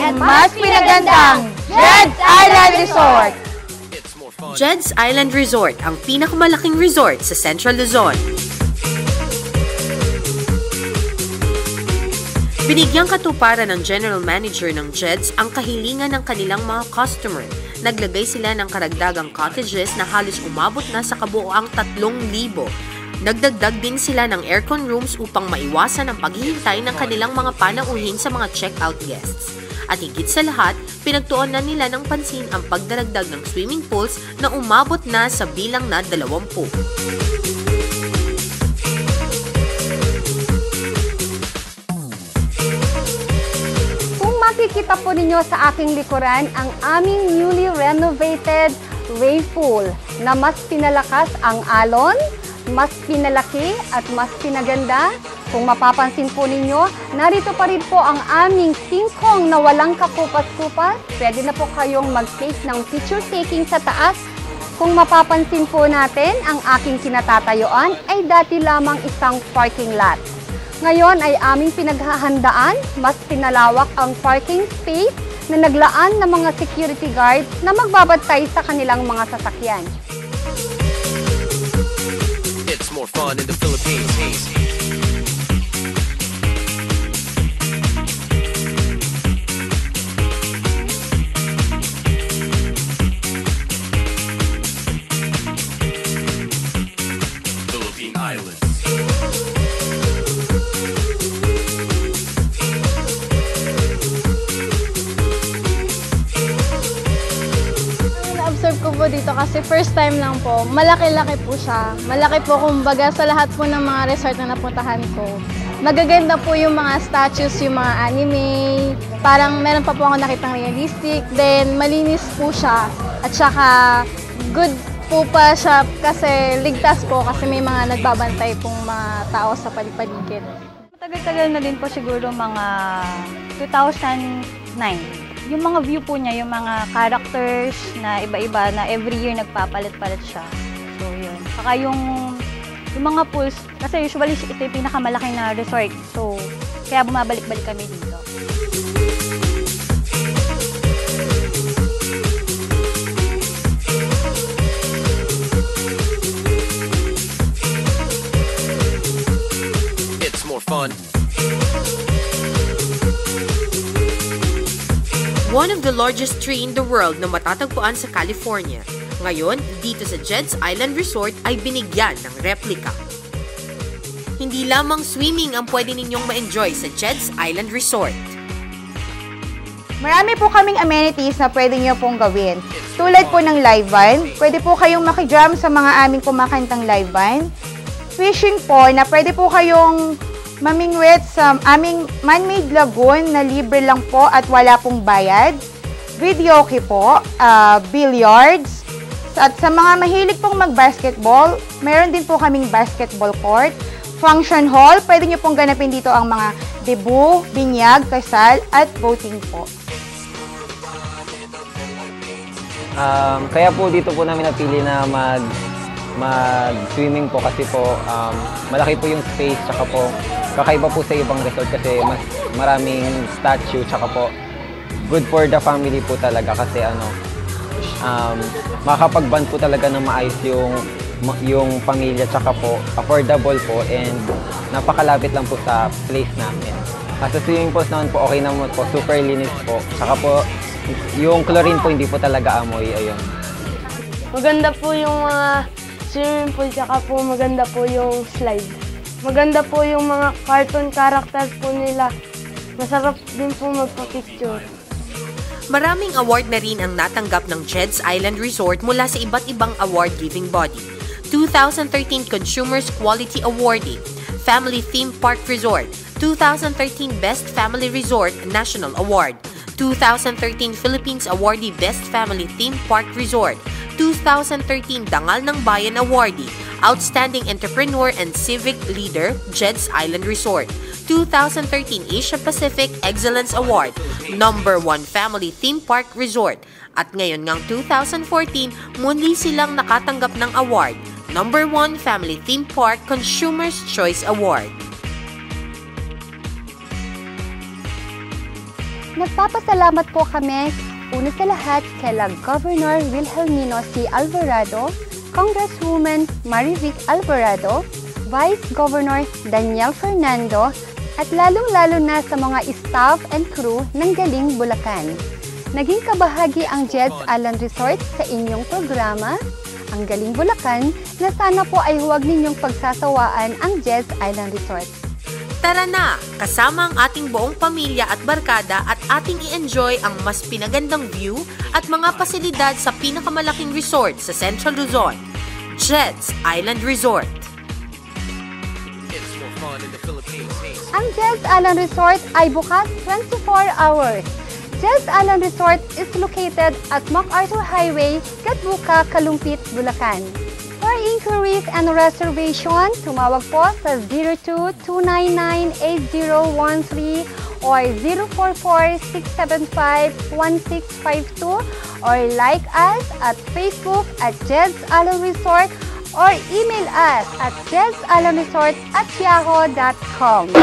at mas pinagandang Jed's Island Resort! Jed's Island Resort, ang pinakamalaking resort sa Central Luzon. Binigyang katuparan ng General Manager ng Jed's ang kahilingan ng kanilang mga customer. Naglagay sila ng karagdagang cottages na halos umabot na sa kabuoang 3,000. Nagdagdag din sila ng aircon rooms upang maiwasan ang paghihintay ng kanilang mga panauhin sa mga check-out guests. At higit sa lahat, pinagtuunan nila ng pansin ang pagdaragdag ng swimming pools na umabot na sa bilang na 20. Kung makikita po ninyo sa aking likuran ang aming newly renovated wave pool na mas pinalakas ang alon, mas pinalaki at mas pinaganda. Kung mapapansin po ninyo, narito pa rin po ang aming singkong na walang kakupas-kupas. Pwede na po kayong mag-take ng picture taking sa taas. Kung mapapansin po natin, ang aking kinatatayuan ay dati lamang isang parking lot. Ngayon ay aming pinaghahandaan, mas pinalawak ang parking space na naglaan ng mga security guards na magbabantay sa kanilang mga sasakyan. It's more fun in the Philippines. Philippine Islands. Na-observe ko po dito kasi first time lang po, malaki-laki po siya. Malaki po kumbaga sa lahat po ng mga resort na napuntahan ko. Magaganda po yung mga statues, yung mga anime. Parang meron pa po ako nakitang realistic. Then malinis po siya. At saka good po pa siya kasi ligtas po kasi may mga nagbabantay pong mga tao sa paligid. Matagal-tagal na din po siguro mga 2009. Yung mga view po niya, yung mga characters na iba-iba na every year nagpapalit-palit siya. So yun. Saka yung mga pools, kasi usually ito yung pinakamalaki na resort. So kaya bumabalik-balik kami dito. It's more fun. One of the largest tree in the world na matatagpuan sa California. Ngayon, dito sa Jed's Island Resort ay binigyan ng replika. Hindi lamang swimming ang pwede ninyong ma-enjoy sa Jed's Island Resort. Marami po kaming amenities na pwede nyo pong gawin. Tulad po ng live band, pwede po kayong makijam sa mga aming kumakantang live band. Fishing po, na pwede po kayong mamingwit sa aming man-made lagoon na libre lang po at wala pong bayad. Videoke po, billiards. At sa mga mahilig pong mag-basketball, meron din po kaming basketball court. Function hall, pwede nyo pong ganapin dito ang mga debut, binyag, kasal, at voting po. Kaya po dito po namin napili na mag-swimming po kasi po malaki po yung space, tsaka po kakaiba po sa ibang resort kasi mas maraming statue, tsaka po good for the family po talaga kasi makakapag-bond po talaga na maayos yung pamilya, tsaka po affordable po and napakalapit lang po sa place namin. Sa swimming pools naman po okay naman po, super linis po, tsaka po yung chlorine po hindi po talaga amoy, ayun. Maganda po yung mga swimming pool, tsaka po maganda po yung slide. Maganda po yung mga cartoon characters po nila. Masarap din po magpa-picture. Maraming award na rin ang natanggap ng Jed's Island Resort mula sa iba't ibang award-giving body. 2013 Consumers Quality Awardee, Family Theme Park Resort, 2013 Best Family Resort National Award, 2013 Philippines Awardee Best Family Theme Park Resort, 2013 Dangal ng Bayan Awardee, Outstanding Entrepreneur and Civic Leader, Jed's Island Resort, 2013 Asia Pacific Excellence Award, #1 Family Theme Park Resort, at ngayon ngang 2014, muli silang nakatanggap ng award, #1 Family Theme Park Consumer's Choice Award. Nagpapasalamat po kami una sa lahat kay Governor Wilhelmino C. Alvarado, Congresswoman Marivic Alvarado, Vice Governor Daniel Fernando, at lalong-lalo na sa mga staff and crew ng Galing Bulacan. Naging kabahagi ang Jed's Island Resort sa inyong programa, ang Galing Bulacan, na sana po ay huwag ninyong pagsasawaan ang Jed's Island Resort. Tara na, kasama ang ating buong pamilya at barkada at ating i-enjoy ang mas pinagandang view at mga pasilidad sa pinakamalaking resort sa Central Luzon, Jed's Island Resort. It's more fun in the Philippines. Ang Jed's Island Resort ay bukas 24 hours. Jed's Island Resort is located at MacArthur Highway, Gatbuka, Kalumpit, Bulacan. For inquiries and reservation, tumawag po sa 02-299-8013 or 044-675-1652 or like us at Facebook at Jed's Island Resort or email us at jedsislandresort@yahoo.com.